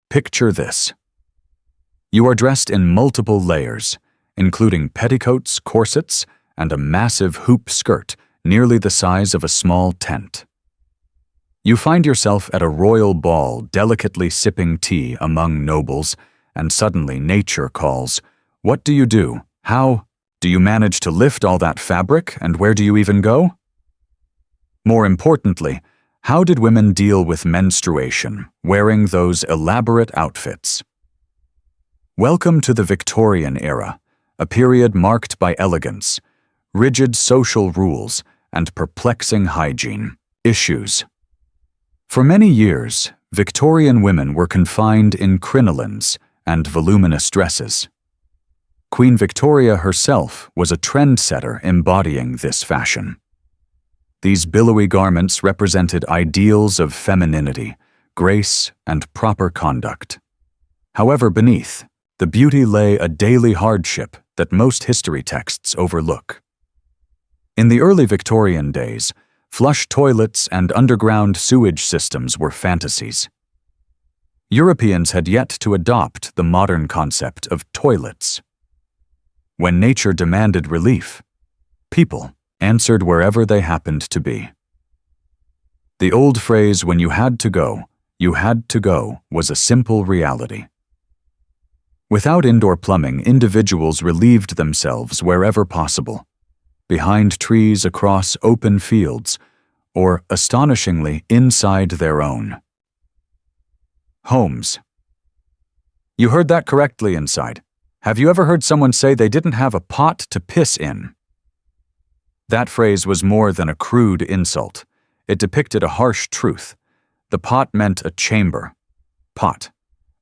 Picture this. You are dressed in multiple layers, including petticoats, corsets, and a massive hoop skirt nearly the size of a small tent. You find yourself at a royal ball delicately sipping tea among nobles, and suddenly nature calls. What do you do? How do you manage to lift all that fabric, and where do you even go? More importantly, how did women deal with menstruation, wearing those elaborate outfits? Welcome to the Victorian era, a period marked by elegance, rigid social rules, and perplexing hygiene issues. For many years, Victorian women were confined in crinolines and voluminous dresses. Queen Victoria herself was a trendsetter embodying this fashion. These billowy garments represented ideals of femininity, grace, and proper conduct. However, beneath, the beauty lay a daily hardship that most history texts overlook. In the early Victorian days, flush toilets and underground sewage systems were fantasies. Europeans had yet to adopt the modern concept of toilets. When nature demanded relief, people answered wherever they happened to be. The old phrase, "when you had to go, was a simple reality. Without indoor plumbing, individuals relieved themselves wherever possible, behind trees across open fields, or, astonishingly, inside their own homes. You heard that correctly, inside. Have you ever heard someone say they didn't have a pot to piss in? That phrase was more than a crude insult. It depicted a harsh truth. The pot meant a chamber. Pot,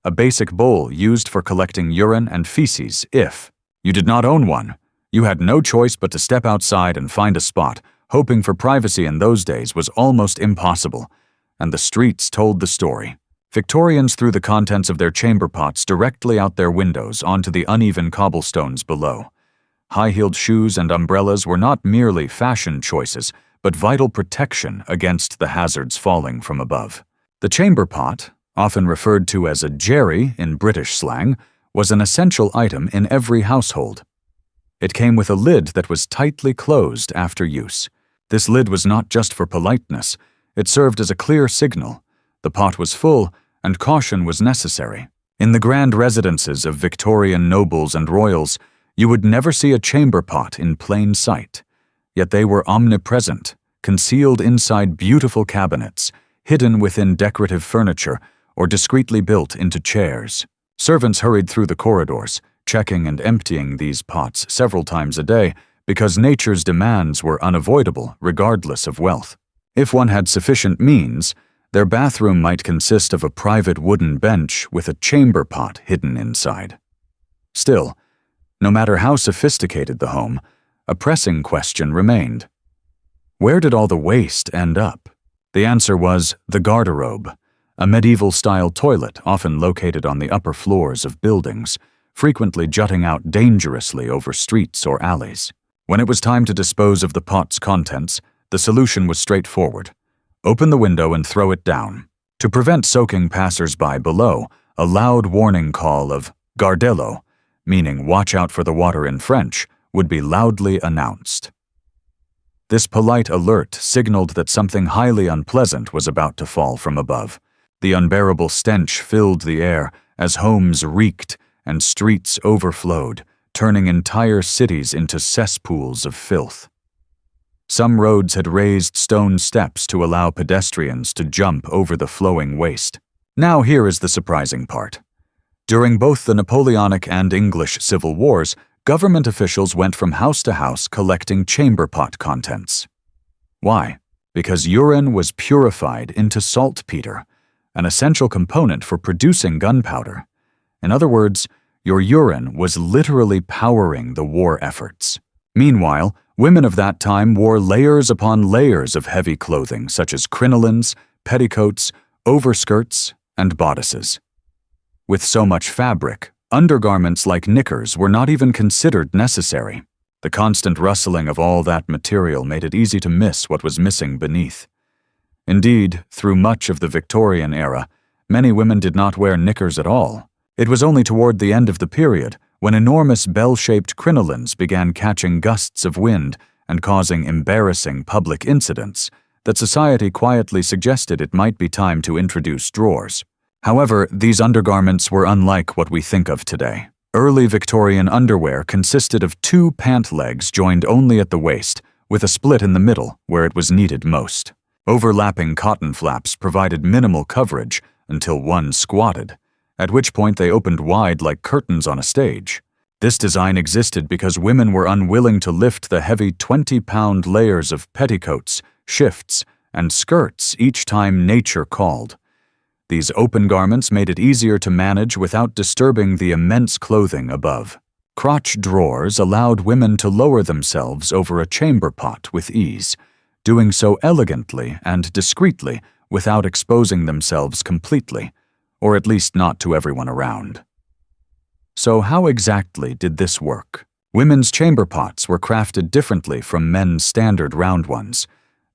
a basic bowl used for collecting urine and feces. If you did not own one, you had no choice but to step outside and find a spot. Hoping for privacy in those days was almost impossible, and the streets told the story. Victorians threw the contents of their chamber pots directly out their windows onto the uneven cobblestones below. High-heeled shoes and umbrellas were not merely fashion choices, but vital protection against the hazards falling from above. The chamber pot, often referred to as a jerry in British slang, was an essential item in every household. It came with a lid that was tightly closed after use. This lid was not just for politeness, it served as a clear signal. The pot was full, and caution was necessary. In the grand residences of Victorian nobles and royals, you would never see a chamber pot in plain sight. Yet they were omnipresent, concealed inside beautiful cabinets, hidden within decorative furniture, or discreetly built into chairs. Servants hurried through the corridors, checking and emptying these pots several times a day, because nature's demands were unavoidable regardless of wealth. If one had sufficient means, their bathroom might consist of a private wooden bench with a chamber pot hidden inside. Still, no matter how sophisticated the home, a pressing question remained. Where did all the waste end up? The answer was the garderobe, a medieval-style toilet often located on the upper floors of buildings, frequently jutting out dangerously over streets or alleys. When it was time to dispose of the pot's contents, the solution was straightforward. Open the window and throw it down. To prevent soaking passers-by below, a loud warning call of "Gardello," meaning watch out for the water in French, would be loudly announced. This polite alert signaled that something highly unpleasant was about to fall from above. The unbearable stench filled the air as homes reeked and streets overflowed, turning entire cities into cesspools of filth. Some roads had raised stone steps to allow pedestrians to jump over the flowing waste. Now here is the surprising part. During both the Napoleonic and English Civil Wars, government officials went from house to house collecting chamber pot contents. Why? Because urine was purified into saltpeter, an essential component for producing gunpowder. In other words, your urine was literally powering the war efforts. Meanwhile, women of that time wore layers upon layers of heavy clothing such as crinolines, petticoats, overskirts, and bodices. With so much fabric, undergarments like knickers were not even considered necessary. The constant rustling of all that material made it easy to miss what was missing beneath. Indeed, through much of the Victorian era, Many women did not wear knickers at all. It was only toward the end of the period, when enormous bell-shaped crinolines began catching gusts of wind and causing embarrassing public incidents, that society quietly suggested it might be time to introduce drawers. However, these undergarments were unlike what we think of today. Early Victorian underwear consisted of two pant legs joined only at the waist, with a split in the middle where it was needed most. Overlapping cotton flaps provided minimal coverage until one squatted, at which point they opened wide like curtains on a stage. This design existed because women were unwilling to lift the heavy 20-pound layers of petticoats, shifts, and skirts each time nature called. These open garments made it easier to manage without disturbing the immense clothing above. Crotch drawers allowed women to lower themselves over a chamber pot with ease, doing so elegantly and discreetly without exposing themselves completely, or at least not to everyone around. So how exactly did this work? Women's chamber pots were crafted differently from men's standard round ones.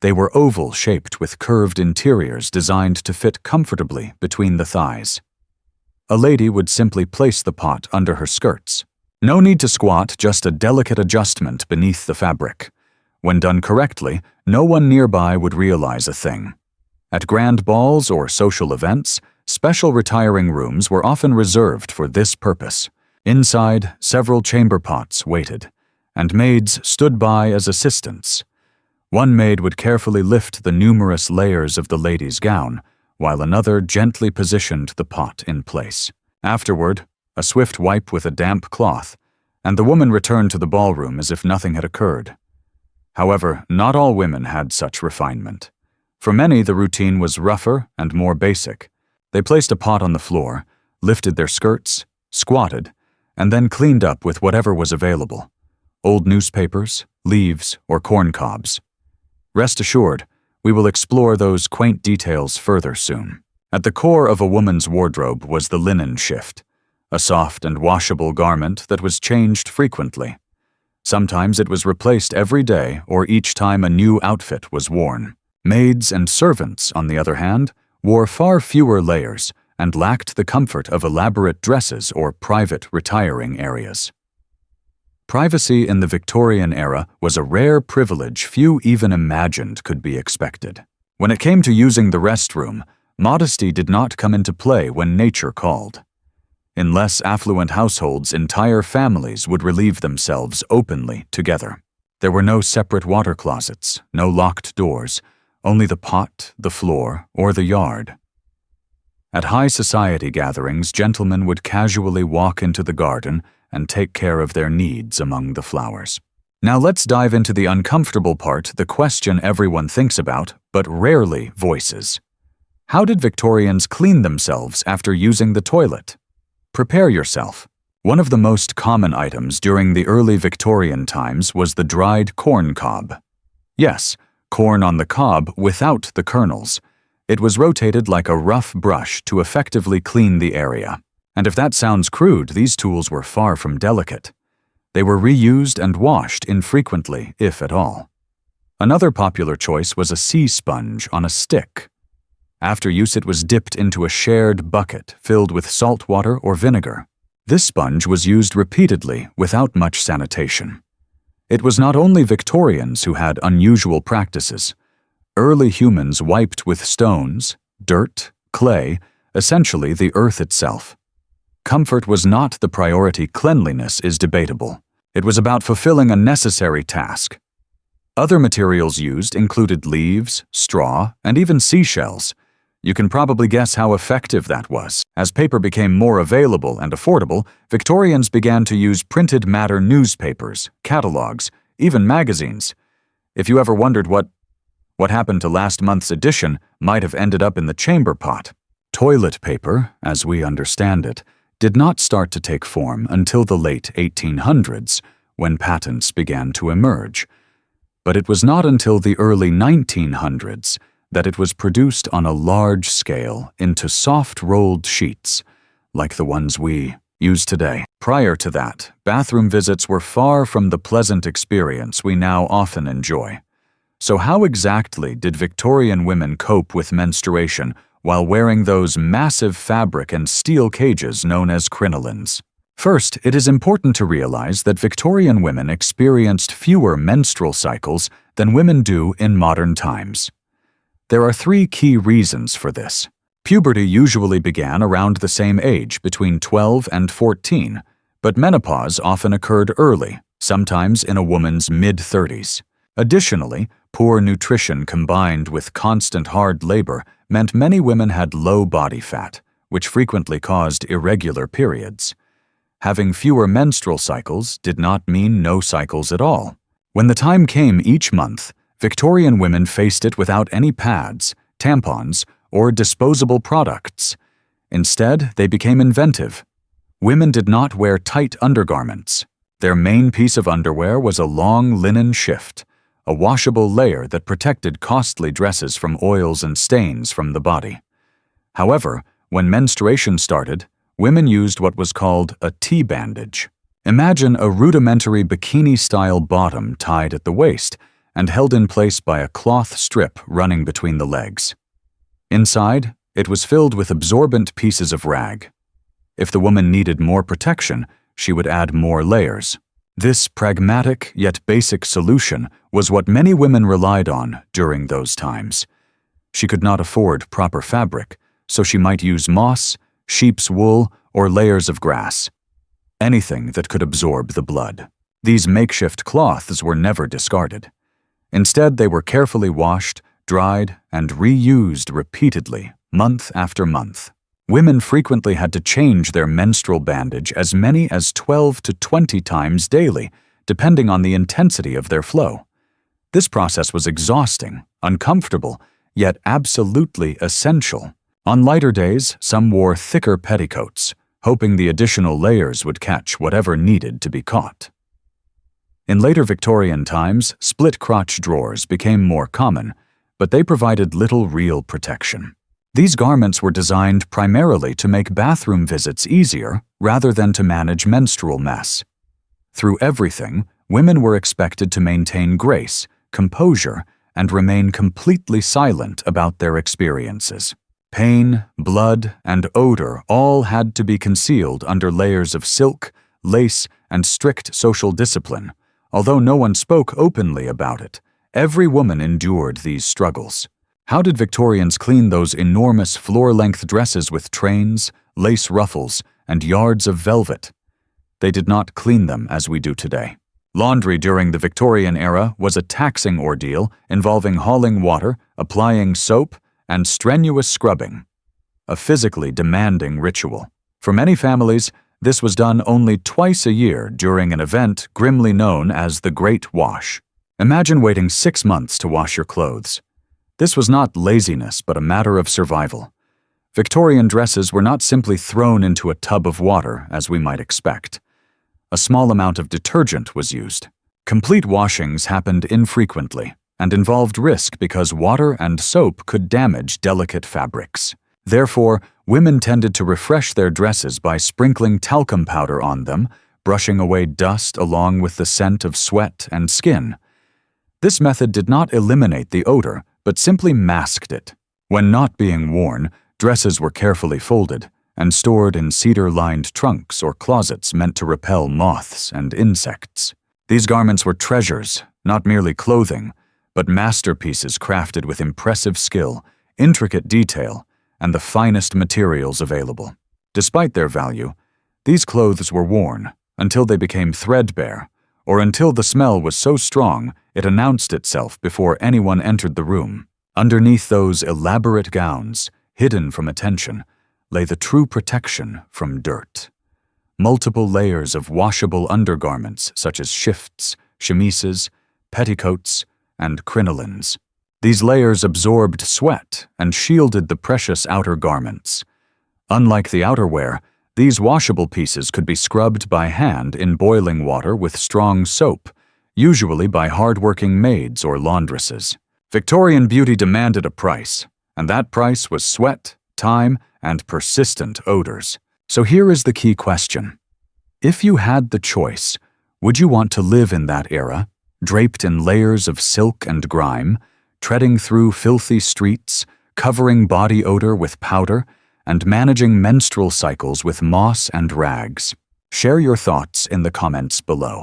They were oval-shaped with curved interiors designed to fit comfortably between the thighs. A lady would simply place the pot under her skirts. No need to squat, just a delicate adjustment beneath the fabric. When done correctly, no one nearby would realize a thing. At grand balls or social events, special retiring rooms were often reserved for this purpose. Inside, several chamber pots waited, and maids stood by as assistants. One maid would carefully lift the numerous layers of the lady's gown, while another gently positioned the pot in place. Afterward, a swift wipe with a damp cloth, and the woman returned to the ballroom as if nothing had occurred. However, not all women had such refinement. For many, the routine was rougher and more basic. They placed a pot on the floor, lifted their skirts, squatted, and then cleaned up with whatever was available: old newspapers, leaves, or corn cobs. Rest assured, we will explore those quaint details further soon. At the core of a woman's wardrobe was the linen shift, a soft and washable garment that was changed frequently. Sometimes it was replaced every day or each time a new outfit was worn. Maids and servants, on the other hand, wore far fewer layers and lacked the comfort of elaborate dresses or private retiring areas. Privacy in the Victorian era was a rare privilege few even imagined could be expected. When it came to using the restroom, modesty did not come into play when nature called. In less affluent households, entire families would relieve themselves openly together. There were no separate water closets, no locked doors, only the pot, the floor, or the yard. At high society gatherings, gentlemen would casually walk into the garden and take care of their needs among the flowers. Now let's dive into the uncomfortable part, the question everyone thinks about, but rarely voices. How did Victorians clean themselves after using the toilet? Prepare yourself. One of the most common items during the early Victorian times was the dried corn cob. Yes, corn on the cob without the kernels. It was rotated like a rough brush to effectively clean the area. And if that sounds crude, these tools were far from delicate. They were reused and washed infrequently, if at all. Another popular choice was a sea sponge on a stick. After use, it was dipped into a shared bucket filled with salt water or vinegar. This sponge was used repeatedly without much sanitation. It was not only Victorians who had unusual practices. Early humans wiped with stones, dirt, clay, essentially the earth itself. Comfort was not the priority, cleanliness is debatable. It was about fulfilling a necessary task. Other materials used included leaves, straw, and even seashells. You can probably guess how effective that was. As paper became more available and affordable, Victorians began to use printed matter newspapers, catalogs, even magazines. If you ever wondered what happened to last month's edition, might have ended up in the chamber pot. Toilet paper, as we understand it, did not start to take form until the late 1800s, when patents began to emerge. But it was not until the early 1900s that it was produced on a large scale into soft rolled sheets, like the ones we use today. Prior to that, bathroom visits were far from the pleasant experience we now often enjoy. So how exactly did Victorian women cope with menstruation while wearing those massive fabric and steel cages known as crinolines. First, it is important to realize that Victorian women experienced fewer menstrual cycles than women do in modern times. There are 3 key reasons for this. Puberty usually began around the same age, between 12 and 14, but menopause often occurred early, sometimes in a woman's mid-30s. Additionally, poor nutrition combined with constant hard labor meant many women had low body fat, which frequently caused irregular periods. Having fewer menstrual cycles did not mean no cycles at all. When the time came each month, Victorian women faced it without any pads, tampons, or disposable products. Instead, they became inventive. Women did not wear tight undergarments. Their main piece of underwear was a long linen shift, a washable layer that protected costly dresses from oils and stains from the body. However, when menstruation started, women used what was called a T-bandage. Imagine a rudimentary bikini-style bottom tied at the waist and held in place by a cloth strip running between the legs. Inside, it was filled with absorbent pieces of rag. If the woman needed more protection, she would add more layers. This pragmatic yet basic solution was what many women relied on during those times. She could not afford proper fabric, so she might use moss, sheep's wool, or layers of grass. Anything that could absorb the blood. These makeshift cloths were never discarded. Instead, they were carefully washed, dried, and reused repeatedly, month after month. Women frequently had to change their menstrual bandage as many as 12 to 20 times daily, depending on the intensity of their flow. This process was exhausting, uncomfortable, yet absolutely essential. On lighter days, some wore thicker petticoats, hoping the additional layers would catch whatever needed to be caught. In later Victorian times, split-crotch drawers became more common, but they provided little real protection. These garments were designed primarily to make bathroom visits easier rather than to manage menstrual mess. Through everything, women were expected to maintain grace, composure, and remain completely silent about their experiences. Pain, blood, and odor all had to be concealed under layers of silk, lace, and strict social discipline. Although no one spoke openly about it, every woman endured these struggles. How did Victorians clean those enormous floor-length dresses with trains, lace ruffles, and yards of velvet? They did not clean them as we do today. Laundry during the Victorian era was a taxing ordeal involving hauling water, applying soap, and strenuous scrubbing. A physically demanding ritual. For many families, this was done only twice a year during an event grimly known as the Great Wash. Imagine waiting 6 months to wash your clothes. This was not laziness, but a matter of survival. Victorian dresses were not simply thrown into a tub of water, as we might expect. A small amount of detergent was used. Complete washings happened infrequently and involved risk because water and soap could damage delicate fabrics. Therefore, women tended to refresh their dresses by sprinkling talcum powder on them, brushing away dust along with the scent of sweat and skin. This method did not eliminate the odor, but simply masked it. When not being worn, dresses were carefully folded and stored in cedar-lined trunks or closets meant to repel moths and insects. These garments were treasures, not merely clothing, but masterpieces crafted with impressive skill, intricate detail, and the finest materials available. Despite their value, these clothes were worn until they became threadbare, or until the smell was so strong it announced itself before anyone entered the room. Underneath those elaborate gowns, hidden from attention, lay the true protection from dirt. Multiple layers of washable undergarments such as shifts, chemises, petticoats, and crinolines. These layers absorbed sweat and shielded the precious outer garments. Unlike the outerwear, these washable pieces could be scrubbed by hand in boiling water with strong soap, usually by hard-working maids or laundresses. Victorian beauty demanded a price, and that price was sweat, time, and persistent odors. So here is the key question. If you had the choice, would you want to live in that era, draped in layers of silk and grime, treading through filthy streets, covering body odor with powder, and managing menstrual cycles with moss and rags. Share your thoughts in the comments below.